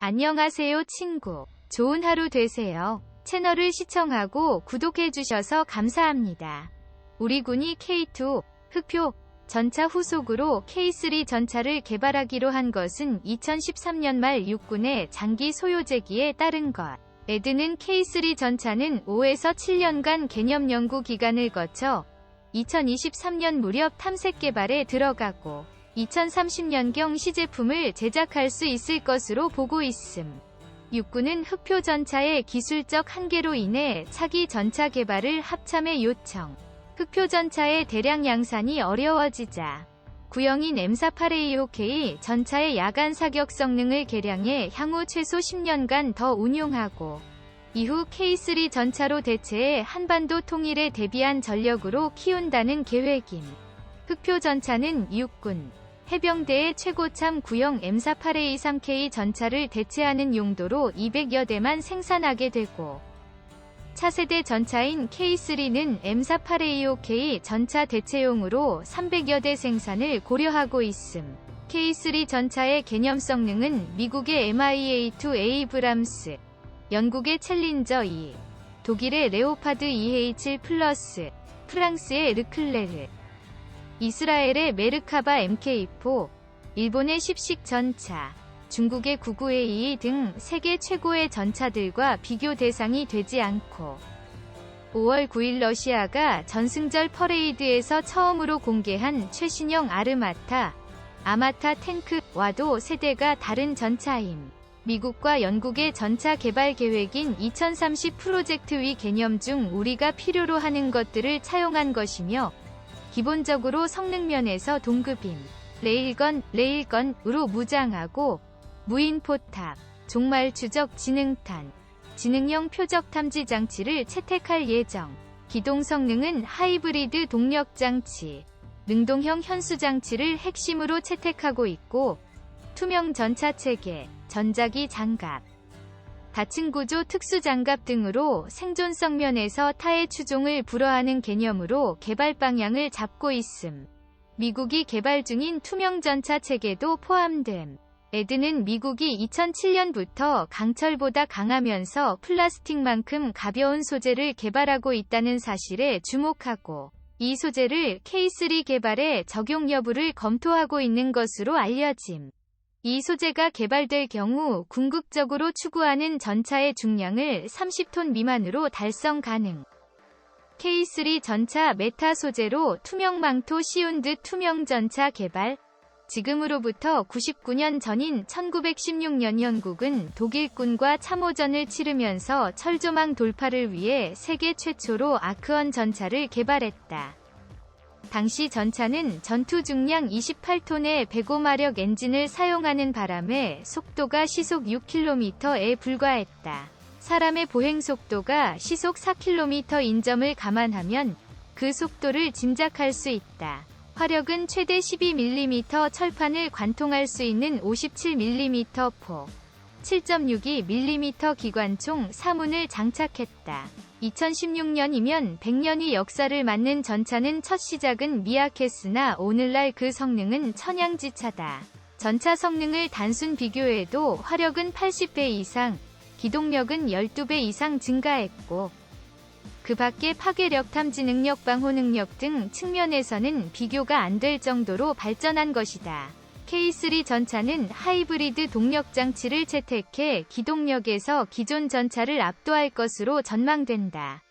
안녕하세요 친구. 좋은 하루 되세요. 채널을 시청하고 구독해주셔서 감사합니다. 우리 군이 K2 흑표 전차 후속으로 K3 전차를 개발하기로 한 것은 2013년 말 육군의 장기 소요제기에 따른 것. 에드는 K3 전차는 5에서 7년간 개념 연구 기간을 거쳐 2023년 무렵 탐색 개발에 들어가고 2030년경 시제품을 제작할 수 있을 것으로 보고 있음. 육군은 흑표 전차의 기술적 한계로 인해 차기 전차 개발을 합참에 요청. 흑표 전차의 대량 양산이 어려워지자 구형인 M48A5K 전차의 야간 사격 성능을 개량해 향후 최소 10년간 더 운용하고 이후 K3 전차로 대체해 한반도 통일에 대비한 전력으로 키운다는 계획임. 흑표 전차는 육군 해병대의 최고참 구형 M48A3K 전차를 대체하는 용도로 200여 대만 생산하게 되고 차세대 전차인 K3는 M48A5K 전차 대체용으로 300여 대 생산을 고려하고 있음. K3 전차의 개념 성능은 미국의 MIA-2 에이브람스, 영국의 챌린저 2, 독일의 레오파드 EH 플러스, 프랑스의 르클레르, 이스라엘의 메르카바 MK4, 일본의 십식 전차, 중국의 99A2 등 세계 최고의 전차들과 비교 대상이 되지 않고 5월 9일 러시아가 전승절 퍼레이드에서 처음으로 공개한 최신형 아마타 탱크와도 세대가 다른 전차임. 미국과 영국의 전차 개발 계획인 2030 프로젝트 위 개념 중 우리가 필요로 하는 것들을 차용한 것이며 기본적으로 성능 면에서 동급임. 레일건으로 무장하고 무인포탑, 종말 추적 지능탄, 지능형 표적 탐지 장치를 채택할 예정. 기동 성능은 하이브리드 동력 장치, 능동형 현수 장치를 핵심으로 채택하고 있고 투명 전차 체계, 전자기 장갑, 다층 구조 특수 장갑 등으로 생존성 면에서 타의 추종을 불허하는 개념으로 개발 방향을 잡고 있음. 미국이 개발 중인 투명 전차 체계도 포함됨. 에드는 미국이 2007년부터 강철보다 강하면서 플라스틱만큼 가벼운 소재를 개발하고 있다는 사실에 주목하고 이 소재를 K3 개발에 적용 여부를 검토하고 있는 것으로 알려짐. 이 소재가 개발될 경우 궁극적으로 추구하는 전차의 중량을 30톤 미만으로 달성 가능. K3 전차 메타 소재로 투명 망토 시운드 투명 전차 개발. 지금으로부터 99년 전인 1916년 영국은 독일군과 참호전을 치르면서 철조망 돌파를 위해 세계 최초로 아크언 전차를 개발했다. 당시 전차는 전투 중량 28톤의 105마력 엔진을 사용하는 바람에 속도가 시속 6km에 불과했다. 사람의 보행 속도가 시속 4km인 점을 감안하면 그 속도를 짐작할 수 있다. 화력은 최대 12mm 철판을 관통할 수 있는 57mm 포, 7.62mm 기관총 4문을 장착했다. 2016년이면 100년의 역사를 맞는 전차는 첫 시작은 미약했으나 오늘날 그 성능은 천양지차다. 전차 성능을 단순 비교해도 화력은 80배 이상, 기동력은 12배 이상 증가했고 그 밖에 파괴력 탐지 능력 방호 능력 등 측면에서는 비교가 안 될 정도로 발전한 것이다. K3 전차는 하이브리드 동력 장치를 채택해 기동력에서 기존 전차를 압도할 것으로 전망된다.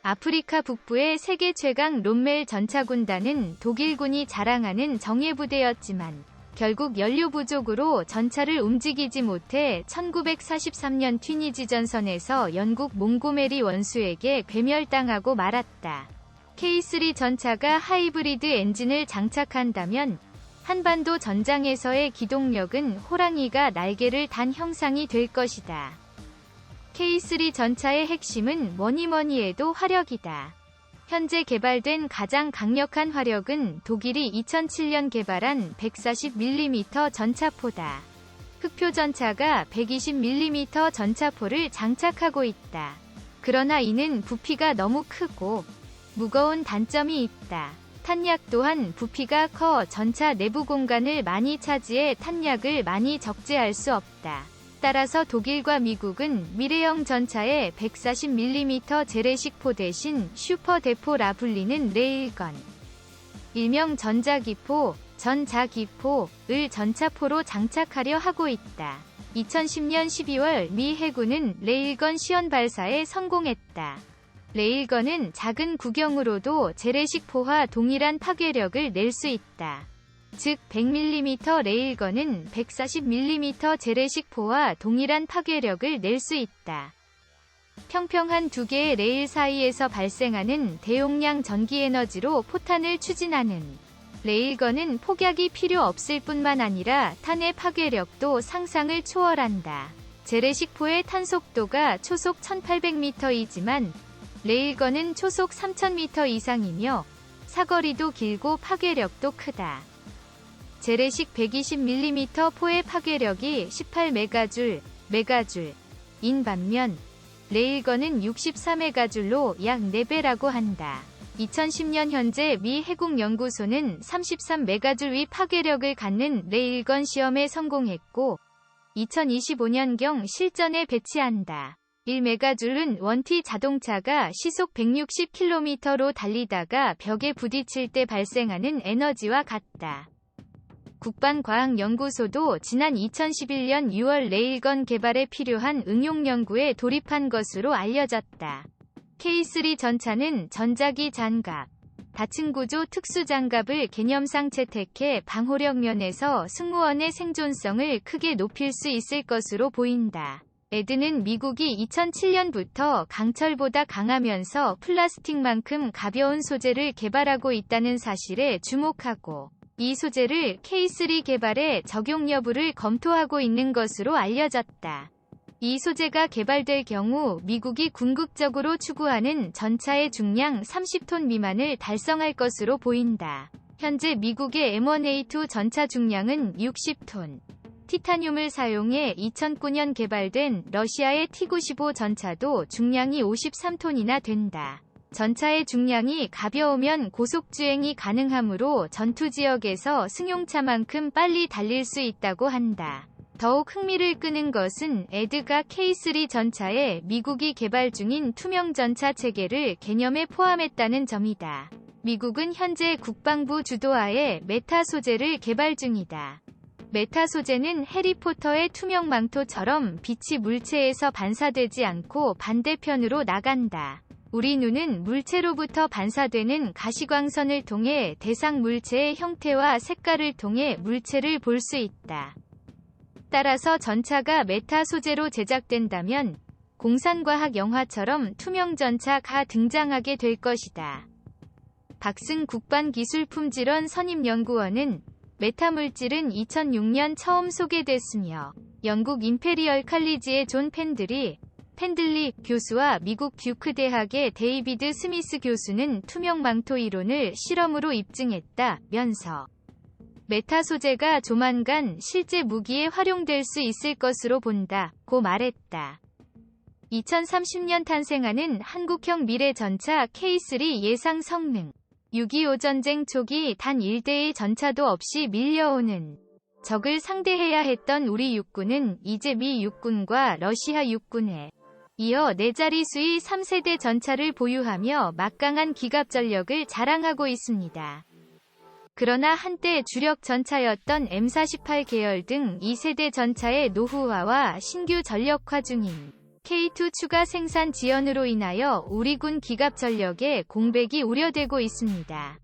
아프리카 북부의 세계 최강 롬멜 전차군단은 독일군이 자랑하는 정예부대였지만 결국 연료 부족으로 전차를 움직이지 못해 1943년 튀니지 전선에서 영국 몽고메리 원수에게 괴멸당하고 말았다. K3 전차가 하이브리드 엔진을 장착한다면 한반도 전장에서의 기동력은 호랑이가 날개를 단 형상이 될 것이다. K3 전차의 핵심은 뭐니뭐니 해도 화력이다. 현재 개발된 가장 강력한 화력은 독일이 2007년 개발한 140mm 전차포다. 흑표 전차가 120mm 전차포를 장착하고 있다. 그러나 이는 부피가 너무 크고 무거운 단점이 있다. 탄약 또한 부피가 커 전차 내부 공간을 많이 차지해 탄약을 많이 적재할 수 없다. 따라서 독일과 미국은 미래형 전차에 140mm 재래식포 대신 슈퍼대포라 불리는 레일건, 일명 전자기포, 전자기포를 전차포로 장착하려 하고 있다. 2010년 12월 미 해군은 레일건 시연 발사에 성공했다. 레일건은 작은 구경으로도 재래식 포와 동일한 파괴력을 낼 수 있다. 즉 100mm 레일건은 140mm 재래식 포와 동일한 파괴력을 낼 수 있다. 평평한 두 개의 레일 사이에서 발생하는 대용량 전기에너지로 포탄을 추진하는 레일건은 폭약이 필요 없을 뿐만 아니라 탄의 파괴력도 상상을 초월한다. 재래식 포의 탄속도가 초속 1800m이지만 레일건은 초속 3000m 이상이며 사거리도 길고 파괴력도 크다. 재래식 120mm 포의 파괴력이 18메가줄인 반면 레일건은 64메가줄로 약 4배라고 한다. 2010년 현재 미 해국연구소는 33메가줄 위 파괴력을 갖는 레일건 시험에 성공했고 2025년경 실전에 배치한다. 1메가줄은 원티 자동차가 시속 160km로 달리다가 벽에 부딪힐 때 발생하는 에너지와 같다. 국방과학연구소도 지난 2011년 6월 레일건 개발에 필요한 응용 연구에 돌입한 것으로 알려졌다. K3 전차는 전자기 장갑, 다층구조 특수장갑을 개념상 채택해 방호력 면에서 승무원의 생존성을 크게 높일 수 있을 것으로 보인다. 에드는 미국이 2007년부터 강철보다 강하면서 플라스틱만큼 가벼운 소재를 개발하고 있다는 사실에 주목하고 이 소재를 K3 개발에 적용 여부를 검토하고 있는 것으로 알려졌다. 이 소재가 개발될 경우 미국이 궁극적으로 추구하는 전차의 중량 30톤 미만을 달성할 것으로 보인다. 현재 미국의 M1A2 전차 중량은 60톤. 티타늄을 사용해 2009년 개발된 러시아의 T-95 전차도 중량이 53톤이나 된다. 전차의 중량이 가벼우면 고속주행이 가능하므로 전투지역에서 승용차만큼 빨리 달릴 수 있다고 한다. 더욱 흥미를 끄는 것은 에드가 K3 전차에 미국이 개발 중인 투명 전차 체계를 개념에 포함했다는 점이다. 미국은 현재 국방부 주도하에 메타 소재를 개발 중이다. 메타 소재는 해리포터의 투명 망토처럼 빛이 물체에서 반사되지 않고 반대편으로 나간다. 우리 눈은 물체로부터 반사되는 가시광선을 통해 대상 물체의 형태와 색깔을 통해 물체를 볼 수 있다. 따라서 전차가 메타 소재로 제작된다면 공상과학 영화처럼 투명 전차가 등장하게 될 것이다. 박승 국방기술품질원 선임연구원은 메타 물질은 2006년 처음 소개됐으며 영국 임페리얼 칼리지의 존 펜들리 교수와 미국 듀크 대학의 데이비드 스미스 교수는 투명 망토 이론을 실험으로 입증했다면서 메타 소재가 조만간 실제 무기에 활용될 수 있을 것으로 본다고 말했다. 2030년 탄생하는 한국형 미래 전차 K3 예상 성능 6.25 전쟁 초기 단 1대의 전차도 없이 밀려오는 적을 상대해야 했던 우리 육군은 이제 미 육군과 러시아 육군에 이어 4자릿수의 3세대 전차를 보유하며 막강한 기갑 전력을 자랑하고 있습니다. 그러나 한때 주력 전차였던 M48 계열 등 2세대 전차의 노후화와 신규 전력화 중인 K2 추가 생산 지연으로 인하여 우리 군 기갑 전력에 공백이 우려되고 있습니다.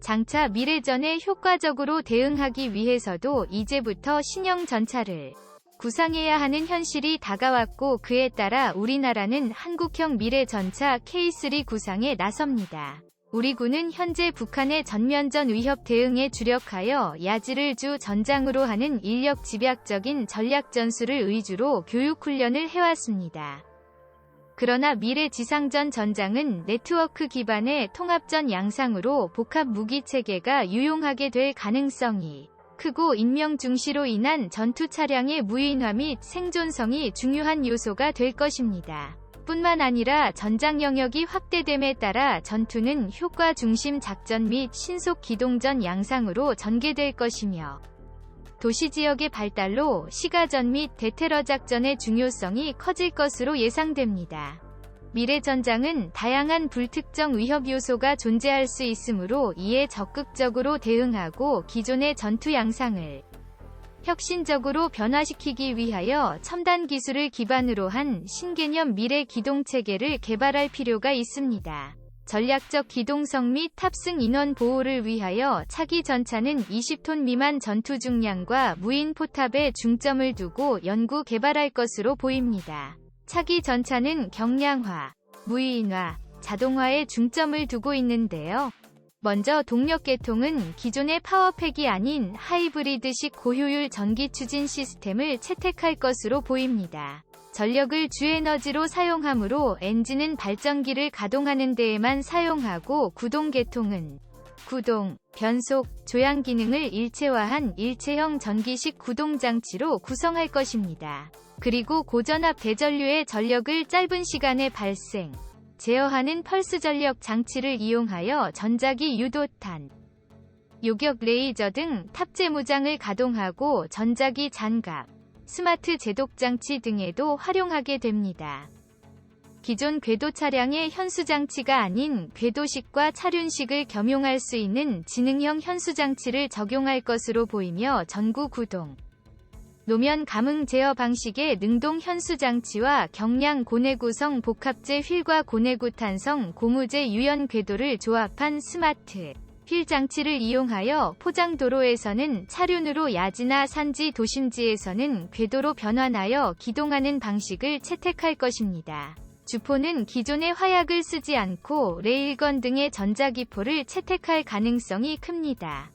장차 미래전에 효과적으로 대응하기 위해서도 이제부터 신형 전차를 구상해야 하는 현실이 다가왔고 그에 따라 우리나라는 한국형 미래 전차 K3 구상에 나섭니다. 우리 군은 현재 북한의 전면전 위협 대응에 주력하여 야지를 주 전장으로 하는 인력 집약적인 전략 전술을 위주로 교육 훈련을 해왔습니다. 그러나 미래 지상전 전장은 네트워크 기반의 통합전 양상으로 복합 무기 체계가 유용하게 될 가능성이 크고 인명 중시로 인한 전투 차량의 무인화 및 생존성이 중요한 요소가 될 것입니다. 뿐만 아니라 전장 영역이 확대됨에 따라 전투는 효과 중심 작전 및 신속 기동전 양상으로 전개될 것이며 도시지역의 발달로 시가전 및 대테러 작전의 중요성이 커질 것으로 예상됩니다. 미래 전장은 다양한 불특정 위협 요소가 존재할 수 있으므로 이에 적극적으로 대응하고 기존의 전투 양상을 혁신적으로 변화시키기 위하여 첨단 기술을 기반으로 한 신개념 미래 기동체계를 개발할 필요가 있습니다. 전략적 기동성 및 탑승 인원 보호를 위하여 차기 전차는 20톤 미만 전투 중량과 무인 포탑에 중점을 두고 연구 개발할 것으로 보입니다. 차기 전차는 경량화, 무인화, 자동화에 중점을 두고 있는데요. 먼저 동력 계통은 기존의 파워팩이 아닌 하이브리드식 고효율 전기 추진 시스템을 채택할 것으로 보입니다. 전력을 주에너지로 사용하므로 엔진은 발전기를 가동하는 데에만 사용하고 구동 계통은 구동, 변속, 조향 기능을 일체화한 일체형 전기식 구동 장치로 구성할 것입니다. 그리고 고전압 대전류의 전력을 짧은 시간에 발생, 제어하는 펄스 전력 장치를 이용하여 전자기 유도탄, 요격 레이저 등 탑재 무장을 가동하고 전자기 장갑, 스마트 제독 장치 등에도 활용하게 됩니다. 기존 궤도 차량의 현수 장치가 아닌 궤도식과 차륜식을 겸용할 수 있는 지능형 현수 장치를 적용할 것으로 보이며 전구 구동, 노면 감응 제어 방식의 능동 현수 장치와 경량 고내구성 복합재 휠과 고내구 탄성 고무재 유연 궤도를 조합한 스마트 휠 장치를 이용하여 포장 도로에서는 차륜으로 야지나 산지 도심지에서는 궤도로 변환하여 기동하는 방식을 채택할 것입니다. 주포는 기존의 화약을 쓰지 않고 레일건 등의 전자기포를 채택할 가능성이 큽니다.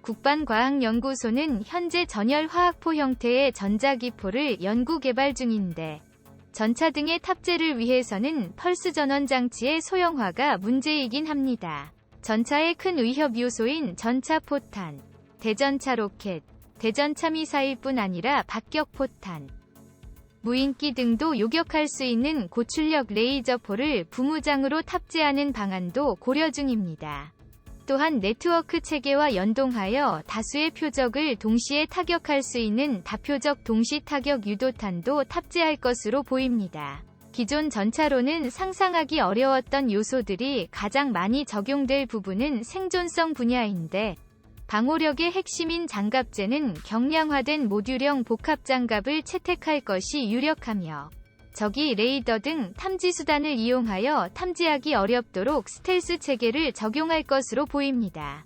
국방과학연구소는 현재 전열화학포 형태의 전자기포를 연구 개발 중인데 전차 등의 탑재를 위해서는 펄스 전원 장치의 소형화가 문제이긴 합니다. 전차의 큰 위협 요소인 전차 포탄, 대전차 로켓, 대전차 미사일뿐 아니라 박격 포탄, 무인기 등도 요격할 수 있는 고출력 레이저포를 부무장으로 탑재하는 방안도 고려 중입니다. 또한 네트워크 체계와 연동하여 다수의 표적을 동시에 타격할 수 있는 다표적 동시 타격 유도탄도 탑재할 것으로 보입니다. 기존 전차로는 상상하기 어려웠던 요소들이 가장 많이 적용될 부분은 생존성 분야인데 방호력의 핵심인 장갑재는 경량화된 모듈형 복합 장갑을 채택할 것이 유력하며 적이 레이더 등 탐지 수단을 이용하여 탐지하기 어렵도록 스텔스 체계를 적용할 것으로 보입니다.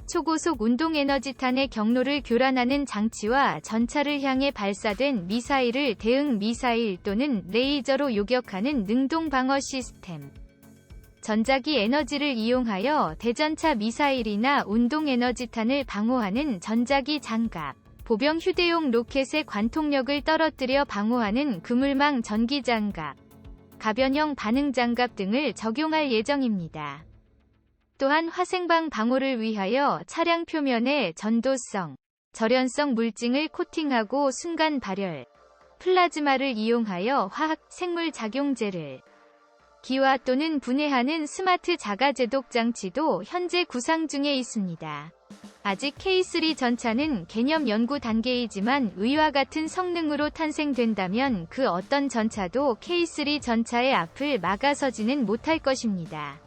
초고속 운동에너지탄의 경로를 교란하는 장치와 전차를 향해 발사된 미사일을 대응 미사일 또는 레이저로 요격하는 능동 방어 시스템, 전자기 에너지를 이용하여 대전차 미사일이나 운동에너지탄을 방어하는 전자기 장갑, 보병 휴대용 로켓의 관통력을 떨어뜨려 방어하는 그물망 전기장갑, 가변형 반응장갑 등을 적용할 예정입니다. 또한 화생방 방호를 위하여 차량 표면에 전도성, 절연성 물증을 코팅하고 순간 발열, 플라즈마를 이용하여 화학, 생물 작용제를 기화 또는 분해하는 스마트 자가제독 장치도 현재 구상 중에 있습니다. 아직 K3 전차는 개념 연구 단계이지만 위와 같은 성능으로 탄생된다면 그 어떤 전차도 K3 전차의 앞을 막아서지는 못할 것입니다.